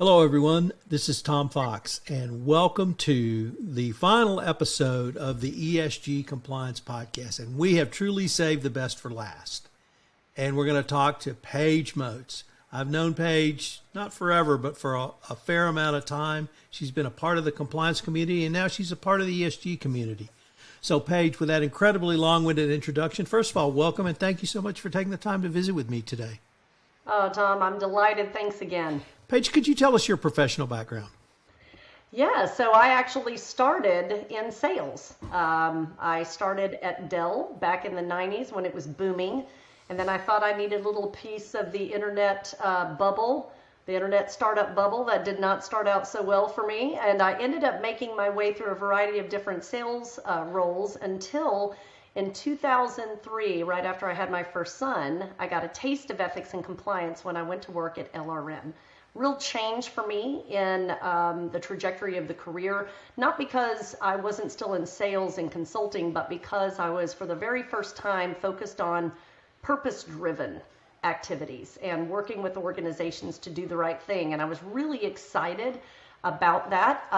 Hello, everyone. This is Tom Fox, and welcome to the final episode of the ESG Compliance Podcast. And we have truly saved the best for last. And we're going to talk to Paige Motes. I've known Paige, not forever, but for a fair amount of time. She's been a part of the compliance community, and now she's a part of the ESG community. So, Paige, with that incredibly long-winded introduction, first of all, welcome, and thank you so much for taking the time to visit with me today. Oh, Tom, I'm delighted. Thanks again. Paige, could you tell us your professional background? Yeah, so I actually started in sales. I started at Dell back in the 90s when it was booming. And then I thought I needed a little piece of the internet bubble, the internet startup bubble that did not start out so well for me. And I ended up making my way through a variety of different sales roles until in 2003, right after I had my first son, I got a taste of ethics and compliance when I went to work at LRM. Real change for me in the trajectory of the career, not because I wasn't still in sales and consulting, but because I was for the very first time focused on purpose-driven activities and working with organizations to do the right thing. And I was really excited about that.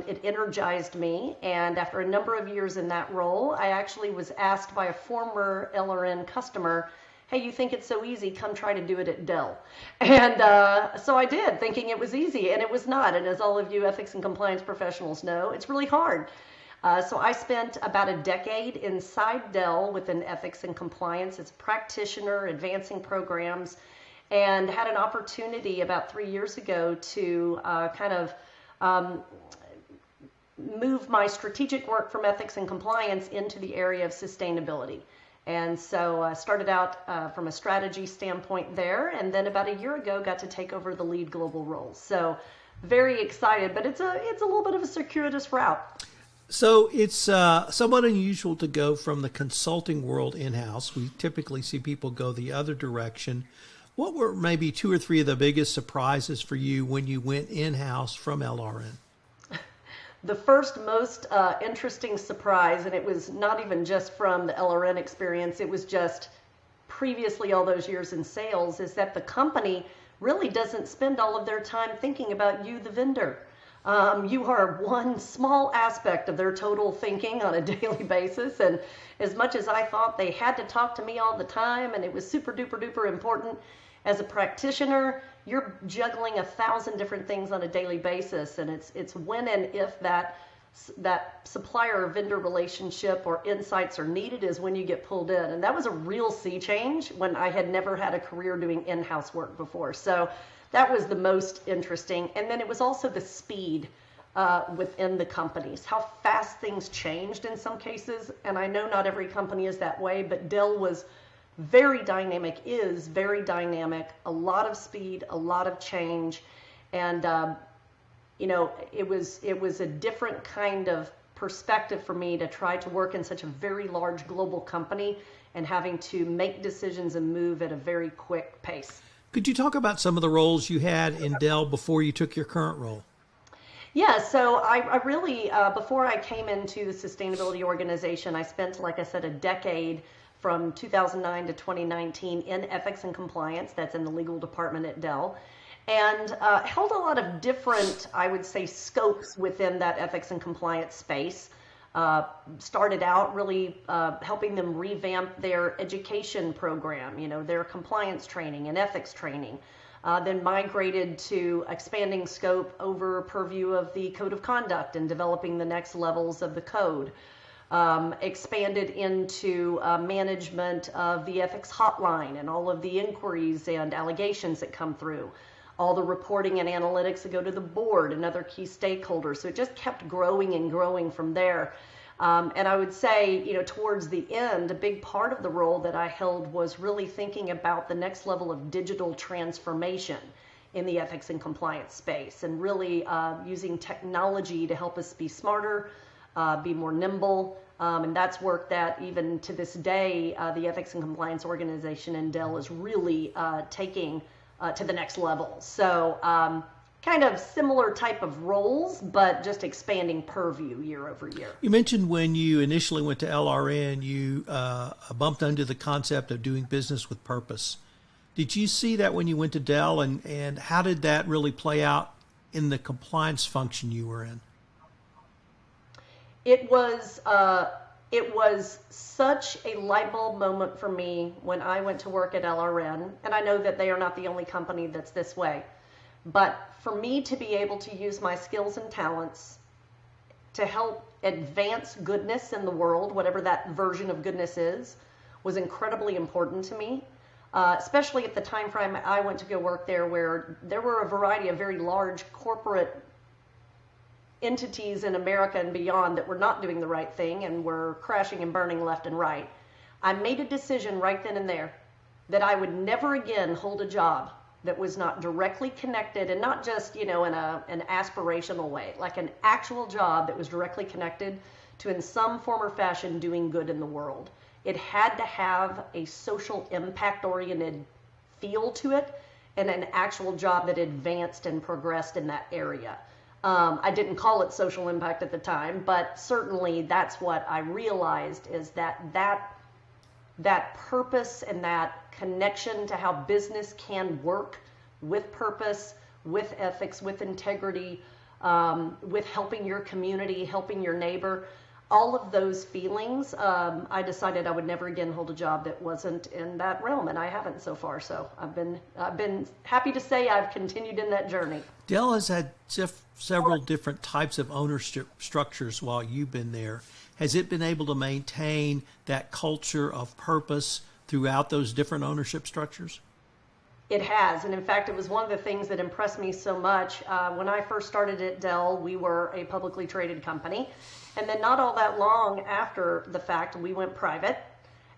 It energized me. And after a number of years in that role, I actually was asked by a former LRN customer, hey, you think it's so easy, come try to do it at Dell. And so I did, thinking it was easy, and it was not. And as all of you ethics and compliance professionals know, it's really hard. So I spent about a decade inside Dell within ethics and compliance as a practitioner, advancing programs, and had an opportunity about 3 years ago to move my strategic work from ethics and compliance into the area of sustainability. And so I started out from a strategy standpoint there, and then about a year ago got to take over the lead global role. So very excited, but it's a little bit of a circuitous route. So it's somewhat unusual to go from the consulting world in-house. We typically see people go the other direction. What were maybe two or three of the biggest surprises for you when you went in-house from LRN? The first most interesting surprise, and it was not even just from the LRN experience, it was just previously all those years in sales, is that the company really doesn't spend all of their time thinking about you, the vendor. You are one small aspect of their total thinking on a daily basis. And as much as I thought they had to talk to me all the time and it was super duper duper important, as a practitioner, you're juggling 1,000 different things on a daily basis, and it's when and if that supplier or vendor relationship or insights are needed is when you get pulled in. And that was a real sea change when I had never had a career doing in-house work before. So that was the most interesting. And then it was also the speed within the companies, how fast things changed in some cases. And I know not every company is that way, but Dell was very dynamic, a lot of speed, a lot of change. And, it was a different kind of perspective for me to try to work in such a very large global company and having to make decisions and move at a very quick pace. Could you talk about some of the roles you had in Dell before you took your current role? Yeah, so I really, before I came into the sustainability organization, I spent, like I said, a decade from 2009 to 2019 in ethics and compliance. That's in the legal department at Dell, and held a lot of different, I would say, scopes within that ethics and compliance space. Started out really helping them revamp their education program, their compliance training and ethics training. Then migrated to expanding scope over purview of the code of conduct and developing the next levels of the code. Expanded into management of the ethics hotline and all of the inquiries and allegations that come through, all the reporting and analytics that go to the board and other key stakeholders. So it just kept growing and growing from there. And I would say, towards the end, a big part of the role that I held was really thinking about the next level of digital transformation in the ethics and compliance space, and really using technology to help us be smarter, be more nimble. And that's work that even to this day, the Ethics and Compliance Organization in Dell is really taking to the next level. So kind of similar type of roles, but just expanding purview year over year. You mentioned when you initially went to LRN, you bumped into the concept of doing business with purpose. Did you see that when you went to Dell, and how did that really play out in the compliance function you were in? It was such a light bulb moment for me when I went to work at LRN, and I know that they are not the only company that's this way. But for me to be able to use my skills and talents to help advance goodness in the world, whatever that version of goodness is, was incredibly important to me. Especially at the time frame I went to go work there, where there were a variety of very large corporate entities in America and beyond that were not doing the right thing and were crashing and burning left and right. I made a decision right then and there that I would never again hold a job that was not directly connected, and not just, in an aspirational way, like an actual job that was directly connected to, in some form or fashion, doing good in the world. It had to have a social impact-oriented feel to it, and an actual job that advanced and progressed in that area. I didn't call it social impact at the time, but certainly that's what I realized, is that purpose and that connection to how business can work with purpose, with ethics, with integrity, with helping your community, helping your neighbor. All of those feelings, I decided I would never again hold a job that wasn't in that realm, and I haven't so far. So I've been happy to say I've continued in that journey. Dell has had several different types of ownership structures while you've been there. Has it been able to maintain that culture of purpose throughout those different ownership structures? It has, and in fact, it was one of the things that impressed me so much. When I first started at Dell, we were a publicly traded company. And then not all that long after the fact, we went private,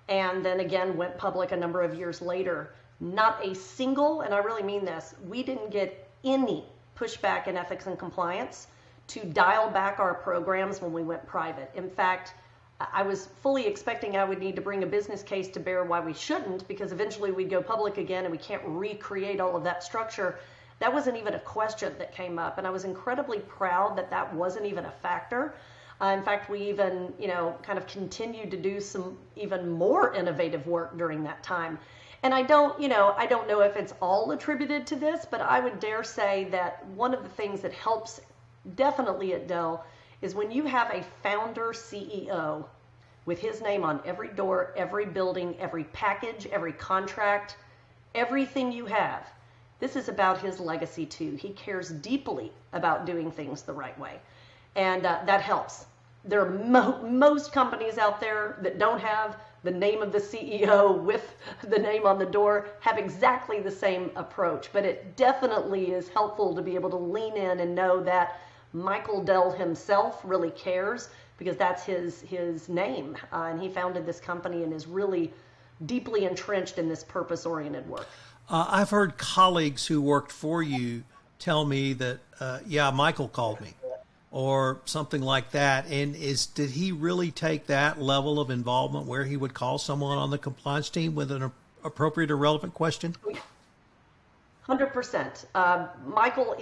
and then again went public a number of years later. Not a single, and I really mean this, we didn't get any pushback in ethics and compliance to dial back our programs when we went private. In fact, I was fully expecting I would need to bring a business case to bear why we shouldn't, because eventually we'd go public again and we can't recreate all of that structure. That wasn't even a question that came up, and I was incredibly proud that that wasn't even a factor. In fact, we even, kind of continued to do some even more innovative work during that time. And I don't know if it's all attributed to this, but I would dare say that one of the things that helps definitely at Dell is when you have a founder CEO with his name on every door, every building, every package, every contract, everything you have. This is about his legacy too. He cares deeply about doing things the right way. And that helps. There are most companies out there that don't have the name of the CEO with the name on the door have exactly the same approach. But it definitely is helpful to be able to lean in and know that Michael Dell himself really cares, because that's his name. And he founded this company and is really deeply entrenched in this purpose-oriented work. I've heard colleagues who worked for you tell me that, Michael called me, or something like that. And did he really take that level of involvement where he would call someone on the compliance team with an appropriate or relevant question? 100%. Michael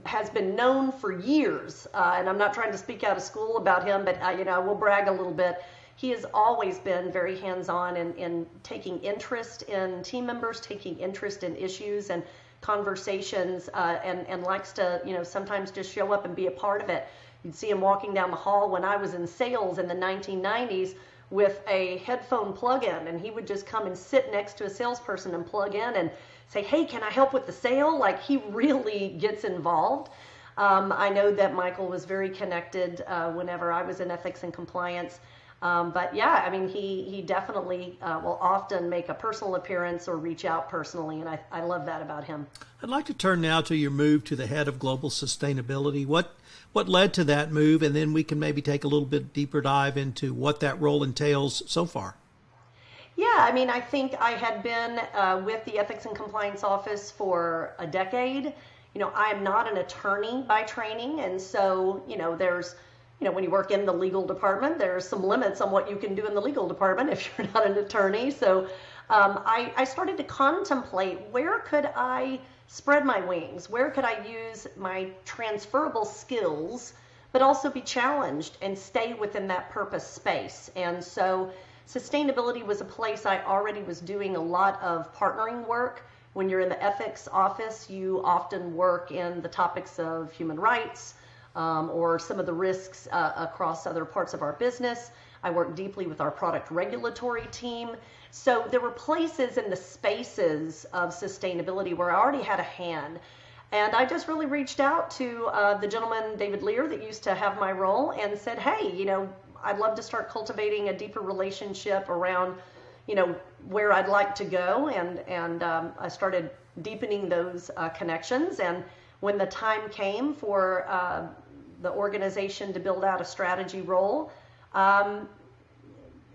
has been known for years, and I'm not trying to speak out of school about him, but I will brag a little bit. He has always been very hands-on in taking interest in team members, taking interest in issues and conversations, and likes to, sometimes just show up and be a part of it. You'd see him walking down the hall when I was in sales in the 1990s with a headphone plug-in, and he would just come and sit next to a salesperson and plug in and say, hey, can I help with the sale? Like, he really gets involved. I know that Michael was very connected whenever I was in ethics and compliance. But yeah, I mean, he definitely will often make a personal appearance or reach out personally, and I love that about him. I'd like to turn now to your move to the head of global sustainability. What led to that move, and then we can maybe take a little bit deeper dive into what that role entails so far. Yeah, I mean, I think I had been with the Ethics and Compliance Office for a decade. I am not an attorney by training, and so, there's when you work in the legal department, there's some limits on what you can do in the legal department if you're not an attorney. So I started to contemplate, where could I spread my wings? Where could I use my transferable skills, but also be challenged and stay within that purpose space? And so sustainability was a place I already was doing a lot of partnering work When you're in the ethics office, you often work in the topics of human rights or some of the risks across other parts of our business. I work deeply with our product regulatory team. So there were places in the spaces of sustainability where I already had a hand. And I just really reached out to the gentleman, David Lear, that used to have my role and said, hey, I'd love to start cultivating a deeper relationship around, where I'd like to go. And I started deepening those connections. And when the time came for the organization to build out a strategy role,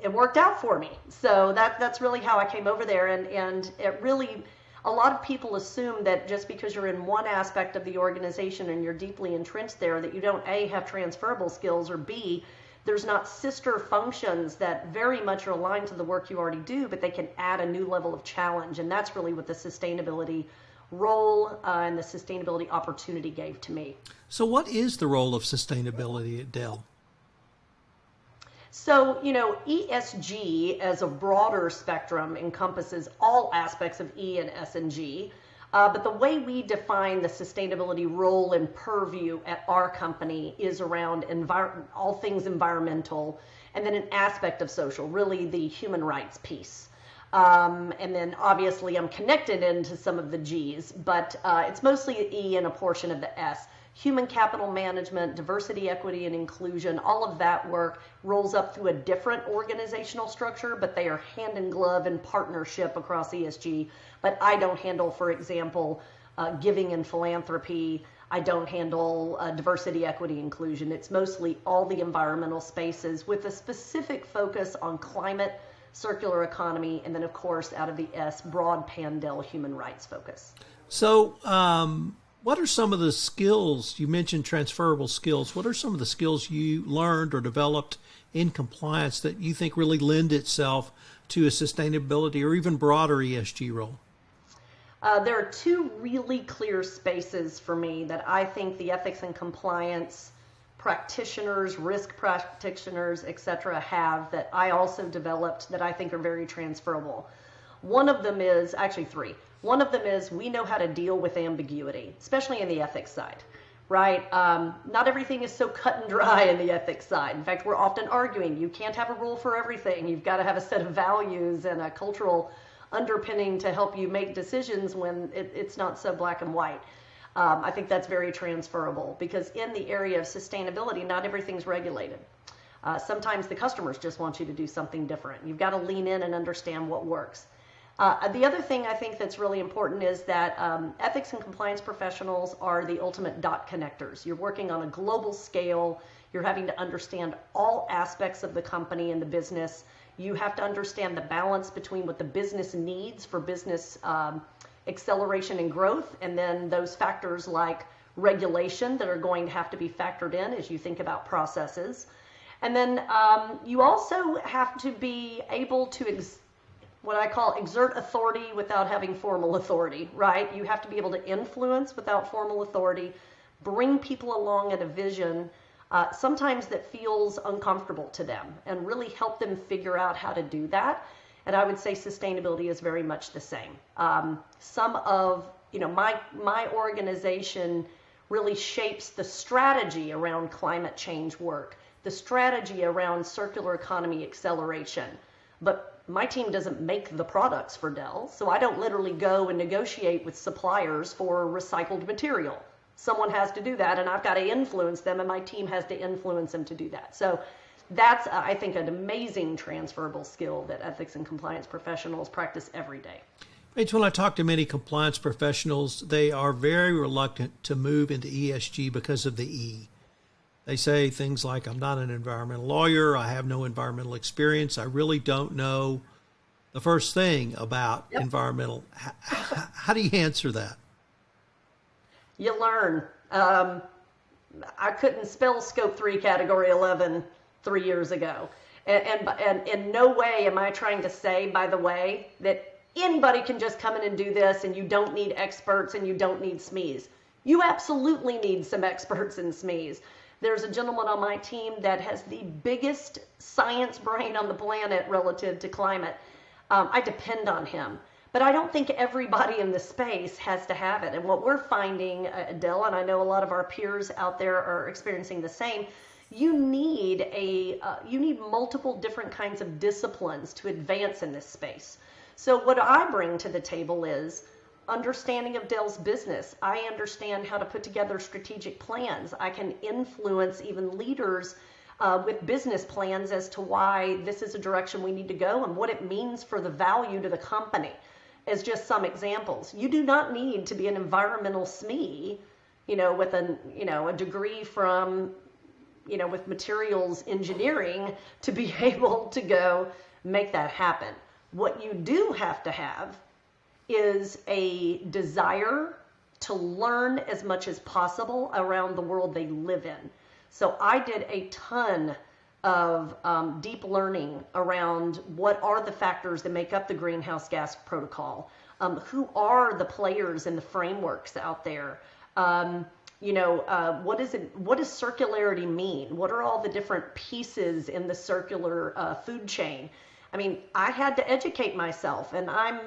it worked out for me. So that's really how I came over there. And it really, a lot of people assume that just because you're in one aspect of the organization and you're deeply entrenched there, that you don't A, have transferable skills, or B, there's not sister functions that very much are aligned to the work you already do, but they can add a new level of challenge. And that's really what the sustainability role and the sustainability opportunity gave to me. So what is the role of sustainability at Dell? So, ESG as a broader spectrum encompasses all aspects of E and S and G. But the way we define the sustainability role and purview at our company is around all things environmental, and then an aspect of social, really the human rights piece. And then obviously I'm connected into some of the G's, but it's mostly E and a portion of the S. Human capital management, diversity, equity, and inclusion, all of that work rolls up through a different organizational structure, but they are hand in glove in partnership across ESG. But I don't handle, for example, giving and philanthropy. I don't handle diversity, equity, inclusion. It's mostly all the environmental spaces with a specific focus on climate, circular economy, and then, of course, out of the S, broad Dell human rights focus. So, what are some of the skills, you mentioned transferable skills, what are some of the skills you learned or developed in compliance that you think really lend itself to a sustainability or even broader ESG role? There are two really clear spaces for me that I think the ethics and compliance practitioners, risk practitioners, et cetera, have that I also developed that I think are very transferable. One of them is, actually three. One of them is we know how to deal with ambiguity, especially in the ethics side, right? Not everything is so cut and dry in the ethics side. In fact, we're often arguing you can't have a rule for everything. You've got to have a set of values and a cultural underpinning to help you make decisions when it's not so black and white. I think that's very transferable because in the area of sustainability, not everything's regulated. Sometimes the customers just want you to do something different. You've got to lean in and understand what works. The other thing I think that's really important is that ethics and compliance professionals are the ultimate dot connectors. You're working on a global scale. You're having to understand all aspects of the company and the business. You have to understand the balance between what the business needs for business acceleration and growth, and then those factors like regulation that are going to have to be factored in as you think about processes. And then you also have to be able to what I call exert authority without having formal authority, right? You have to be able to influence without formal authority, bring people along at a vision, sometimes that feels uncomfortable to them, and really help them figure out how to do that. And I would say sustainability is very much the same. Some of, my organization really shapes the strategy around climate change work, the strategy around circular economy acceleration. But my team doesn't make the products for Dell, so I don't literally go and negotiate with suppliers for recycled material. Someone has to do that, and I've got to influence them, and my team has to influence them to do that. So that's, I think, an amazing transferable skill that ethics and compliance professionals practice every day. Paige, when I talk to many compliance professionals, they are very reluctant to move into ESG because of the E. They say things like, I'm not an environmental lawyer, I have no environmental experience, I really don't know the first thing about environmental. How do you answer that? You learn. I couldn't spell Scope 3 Category 11 3 years ago. And in no way am I trying to say, by the way, that anybody can just come in and do this and you don't need experts and you don't need SMEs. You absolutely need some experts and SMEs. There's a gentleman on my team that has the biggest science brain on the planet relative to climate. I depend on him. But I don't think everybody in the space has to have it. And what we're finding, Dell, and I know a lot of our peers out there are experiencing the same, you need multiple different kinds of disciplines to advance in this space. So what I bring to the table is understanding of Dell's business. I understand how to put together strategic plans. I can influence even leaders with business plans as to why this is a direction we need to go and what it means for the value to the company. As just some examples, you do not need to be an environmental SME, with a degree from, with materials engineering to be able to go make that happen. What you do have to have is a desire to learn as much as possible around the world they live in. So I did a ton of deep learning around what are the factors that make up the greenhouse gas protocol, who are the players in the frameworks out there, what does circularity mean? What are all the different pieces in the circular food chain? I mean, I had to educate myself, and I'm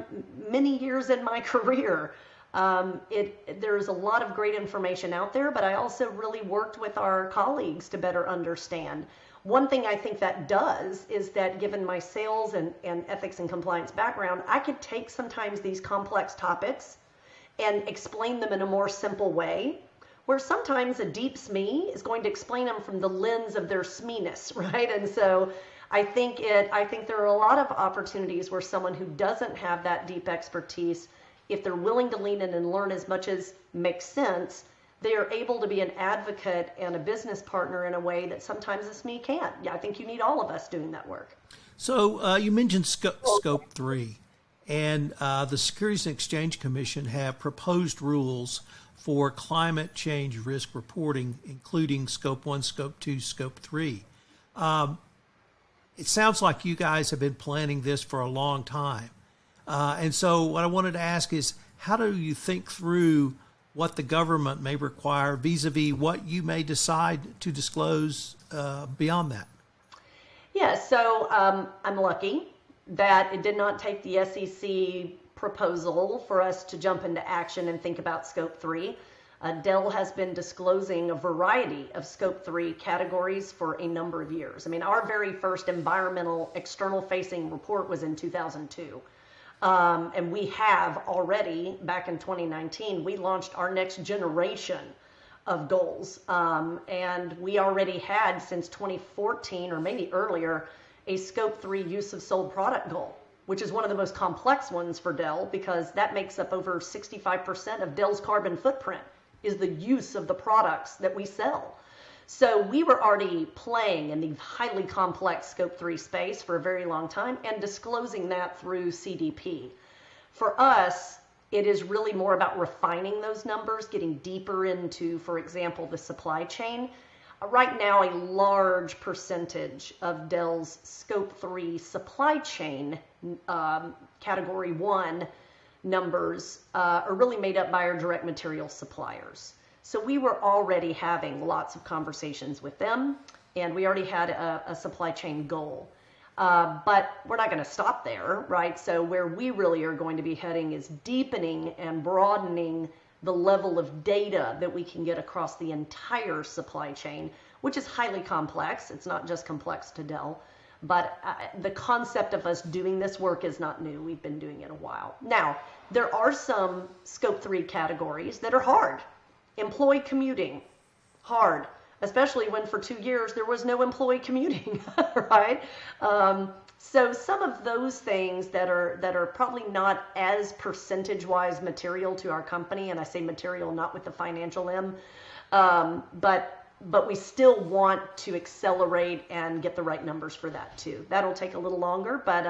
many years in my career. There's a lot of great information out there, but I also really worked with our colleagues to better understand. One thing I think that does is that given my sales and ethics and compliance background, I could take sometimes these complex topics and explain them in a more simple way, where sometimes a deep SME is going to explain them from the lens of their SME-ness, right? And so I think there are a lot of opportunities where someone who doesn't have that deep expertise, if they're willing to lean in and learn as much as makes sense, they are able to be an advocate and a business partner in a way that sometimes a SME can't. Yeah, I think you need all of us doing that work. So you mentioned Scope 3, and the Securities and Exchange Commission have proposed rules for climate change risk reporting, including Scope 1, Scope 2, Scope 3. It sounds like you guys have been planning this for a long time. And so what I wanted to ask is, how do you think through what the government may require vis-a-vis what you may decide to disclose beyond that? Yeah, so I'm lucky that it did not take the SEC proposal for us to jump into action and think about Scope 3. Dell has been disclosing a variety of Scope 3 categories for a number of years. I mean, our very first environmental external-facing report was in 2002. And we have already, back in 2019, we launched our next generation of goals. And we already had, since 2014 or maybe earlier, a Scope 3 use of sold product goal, which is one of the most complex ones for Dell because that makes up over 65% of Dell's carbon footprint is the use of the products that we sell. So we were already playing in the highly complex Scope 3 space for a very long time and disclosing that through CDP. For us, it is really more about refining those numbers, getting deeper into, for example, the supply chain. Right now, a large percentage of Dell's Scope 3 supply chain Category 1 numbers are really made up by our direct material suppliers. So we were already having lots of conversations with them, and we already had a supply chain goal. But we're not going to stop there, right? So where we really are going to be heading is deepening and broadening the level of data that we can get across the entire supply chain, which is highly complex. It's not just complex to Dell. But the concept of us doing this work is not new. We've been doing it a while. Now, there are some Scope 3 categories that are hard. Employee commuting, hard, especially when for 2 years there was no employee commuting, right? So some of those things that are probably not as percentage-wise material to our company, and I say material not with the financial M, but we still want to accelerate and get the right numbers for that too. That'll take a little longer, but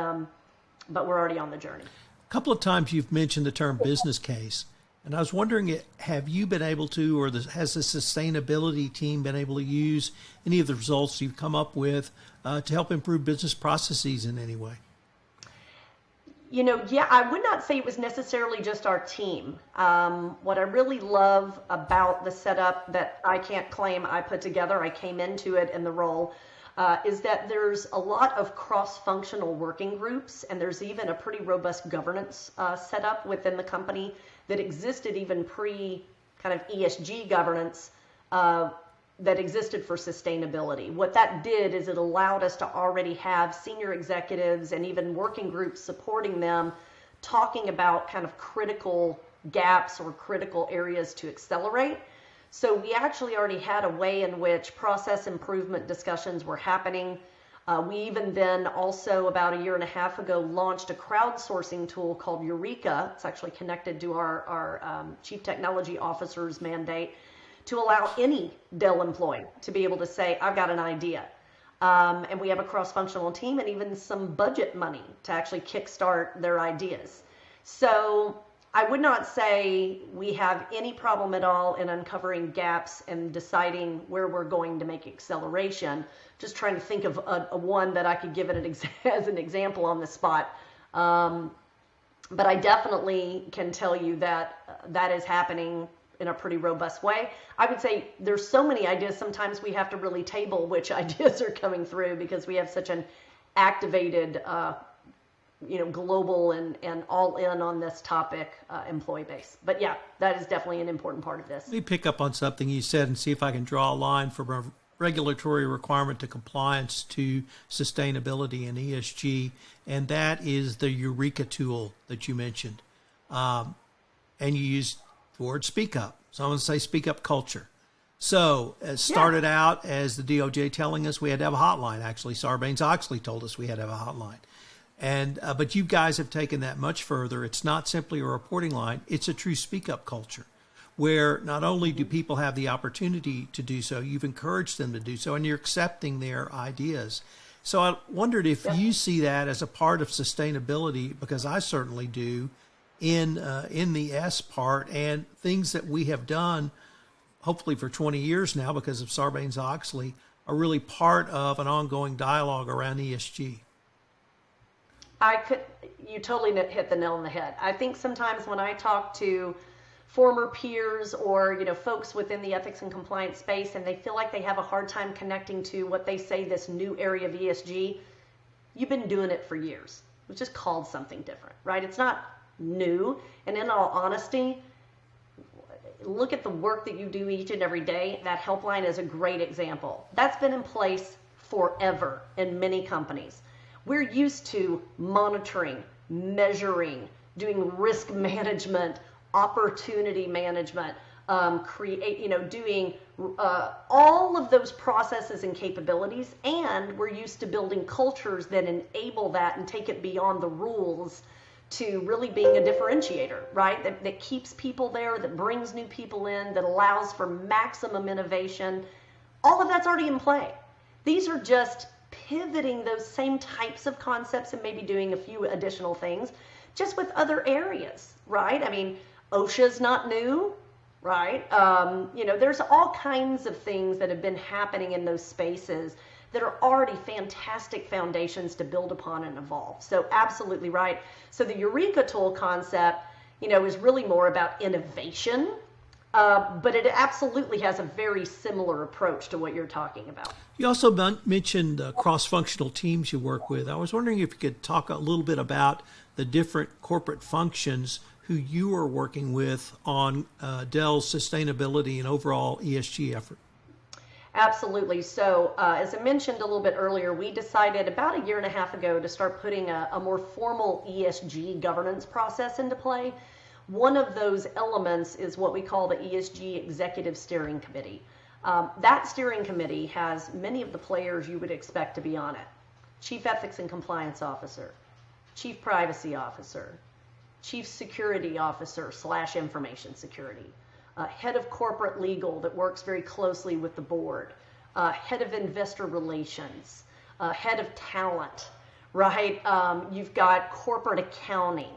we're already on the journey. A couple of times you've mentioned the term business case, and I was wondering, have you been able to, or has the sustainability team been able to use any of the results you've come up with to help improve business processes in any way? Yeah, I would not say it was necessarily just our team. What I really love about the setup that I can't claim I put together, I came into it in the role, is that there's a lot of cross-functional working groups, and there's even a pretty robust governance set up within the company that existed even pre kind of ESG governance that existed for sustainability. What that did is it allowed us to already have senior executives and even working groups supporting them talking about kind of critical gaps or critical areas to accelerate. So we actually already had a way in which process improvement discussions were happening. We even then also about a year and a half ago launched a crowdsourcing tool called Eureka. It's actually connected to our Chief Technology Officer's mandate to allow any Dell employee to be able to say, I've got an idea. And we have a cross-functional team and even some budget money to actually kickstart their ideas. So I would not say we have any problem at all in uncovering gaps and deciding where we're going to make acceleration. Just trying to think of a one that I could give it as an example on the spot. But I definitely can tell you that that is happening in a pretty robust way. I would say there's so many ideas, sometimes we have to really table which ideas are coming through because we have such an activated global and all in on this topic employee base. But yeah, that is definitely an important part of this. Let me pick up on something you said and see if I can draw a line from a regulatory requirement to compliance to sustainability and ESG, and that is the Eureka tool that you mentioned. And you used the word speak up. So I'm going to say speak up culture. So it started out as the DOJ telling us we had to have a hotline. Actually, Sarbanes-Oxley told us we had to have a hotline. And but you guys have taken that much further. It's not simply a reporting line. It's a true speak up culture where not only do people have the opportunity to do so, you've encouraged them to do so, and you're accepting their ideas. So I wondered if you see that as a part of sustainability, because I certainly do, in the S part, and things that we have done, hopefully for 20 years now because of Sarbanes-Oxley, are really part of an ongoing dialogue around ESG. You totally hit the nail on the head. I think sometimes when I talk to former peers or folks within the ethics and compliance space and they feel like they have a hard time connecting to what they say this new area of ESG, you've been doing it for years. It's just called something different, right? It's not new. And in all honesty, look at the work that you do each and every day. That helpline is a great example. That's been in place forever in many companies. We're used to monitoring, measuring, doing risk management, opportunity management, doing all of those processes and capabilities, and we're used to building cultures that enable that and take it beyond the rules to really being a differentiator, right? That keeps people there, that brings new people in, that allows for maximum innovation. All of that's already in play. These are just pivoting those same types of concepts and maybe doing a few additional things just with other areas, right? I mean, OSHA's not new, right? There's all kinds of things that have been happening in those spaces that are already fantastic foundations to build upon and evolve. So absolutely right. So the Eureka tool concept, is really more about innovation, but it absolutely has a very similar approach to what you're talking about. You also mentioned cross-functional teams you work with. I was wondering if you could talk a little bit about the different corporate functions who you are working with on Dell's sustainability and overall ESG effort. Absolutely. So as I mentioned a little bit earlier, we decided about a year and a half ago to start putting a more formal ESG governance process into play. One of those elements is what we call the ESG Executive Steering Committee. That steering committee has many of the players you would expect to be on it. Chief Ethics and Compliance Officer, Chief Privacy Officer, Chief Security Officer / Information Security, Head of Corporate Legal that works very closely with the board, Head of Investor Relations, Head of Talent, right? You've got Corporate Accounting,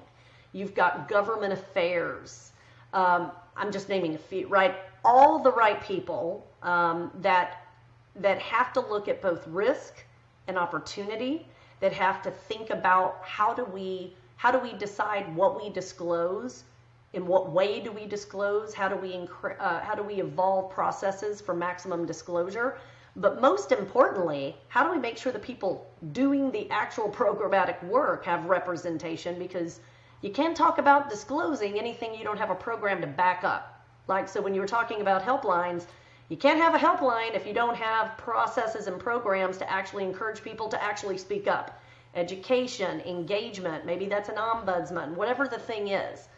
you've got Government Affairs. I'm just naming a few, right? All the right people that have to look at both risk and opportunity, that have to think about how do we decide what we disclose, in what way do we disclose, how do we evolve processes for maximum disclosure, But most importantly, how do we make sure the people doing the actual programmatic work have representation? Because you can't talk about disclosing anything you don't have a program to back up. Like, so when you were talking about helplines, you can't have a helpline if you don't have processes and programs to actually encourage people to actually speak up. Education, engagement, maybe that's an ombudsman, whatever the thing is.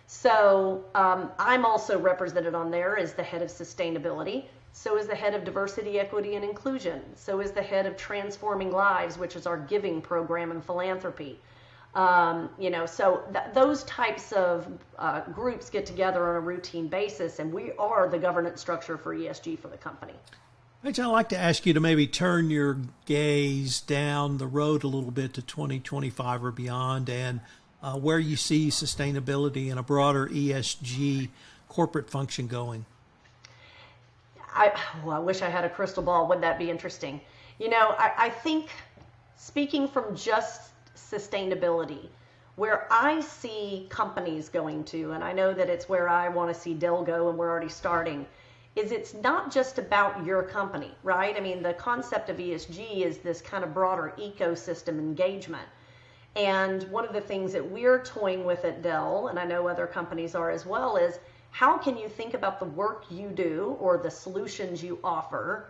So I'm also represented on there as the head of sustainability. So is the head of diversity, equity, and inclusion. So is the head of Transforming Lives, which is our giving program and philanthropy. So those types of groups get together on a routine basis, and we are the governance structure for ESG for the company. Rach, I'd like to ask you to maybe turn your gaze down the road a little bit to 2025 or beyond, and where you see sustainability and a broader ESG corporate function going. I wish I had a crystal ball. Wouldn't that be interesting? I think speaking from just sustainability, where I see companies going to, and I know that it's where I want to see Dell go, and we're already starting, is it's not just about your company, right? I mean, the concept of ESG is this kind of broader ecosystem engagement. And one of the things that we're toying with at Dell, and I know other companies are as well, is how can you think about the work you do or the solutions you offer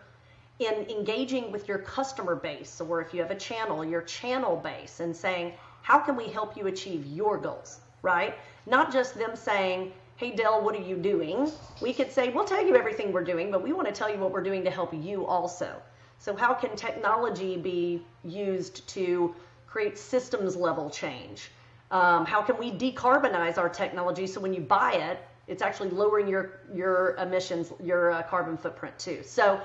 in engaging with your customer base, or if you have a channel, your channel base, and saying, how can we help you achieve your goals, right? Not just them saying, hey, Dell, what are you doing? We could say, we'll tell you everything we're doing, but we want to tell you what we're doing to help you also. So how can technology be used to create systems level change? How can we decarbonize our technology so when you buy it, it's actually lowering your emissions, your carbon footprint too. So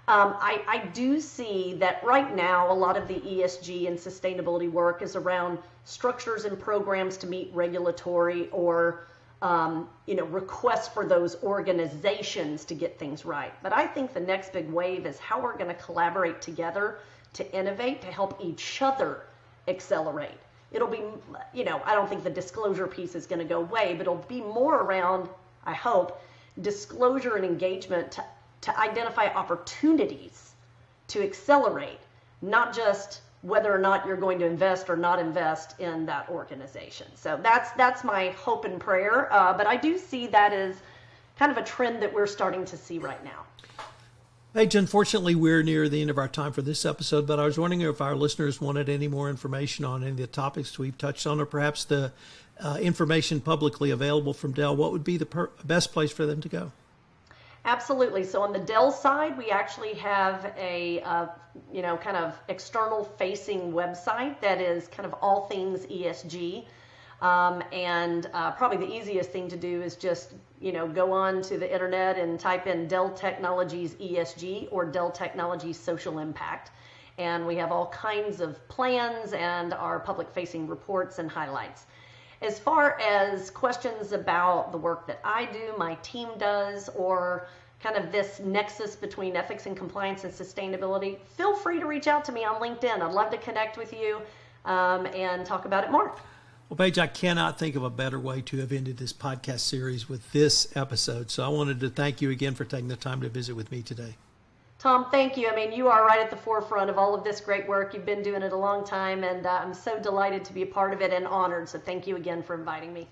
I do see that right now a lot of the ESG and sustainability work is around structures and programs to meet regulatory or requests for those organizations to get things right. But I think the next big wave is how we're going to collaborate together to innovate, to help each other accelerate. It'll be, I don't think the disclosure piece is going to go away, but it'll be more around, I hope, disclosure and engagement to identify opportunities to accelerate, not just whether or not you're going to invest or not invest in that organization. So that's my hope and prayer. But I do see that as kind of a trend that we're starting to see right now. Paige, unfortunately, we're near the end of our time for this episode, but I was wondering if our listeners wanted any more information on any of the topics we've touched on, or perhaps the information publicly available from Dell. What would be the best place for them to go? Absolutely. So on the Dell side, we actually have a kind of external facing website that is kind of all things ESG. And probably the easiest thing to do is just, go on to the internet and type in Dell Technologies ESG or Dell Technologies Social Impact. And we have all kinds of plans and our public facing reports and highlights. As far as questions about the work that I do, my team does, or kind of this nexus between ethics and compliance and sustainability, feel free to reach out to me on LinkedIn. I'd love to connect with you and talk about it more. Well, Paige, I cannot think of a better way to have ended this podcast series with this episode. So I wanted to thank you again for taking the time to visit with me today. Tom, thank you. I mean, you are right at the forefront of all of this great work. You've been doing it a long time, and I'm so delighted to be a part of it and honored. So thank you again for inviting me.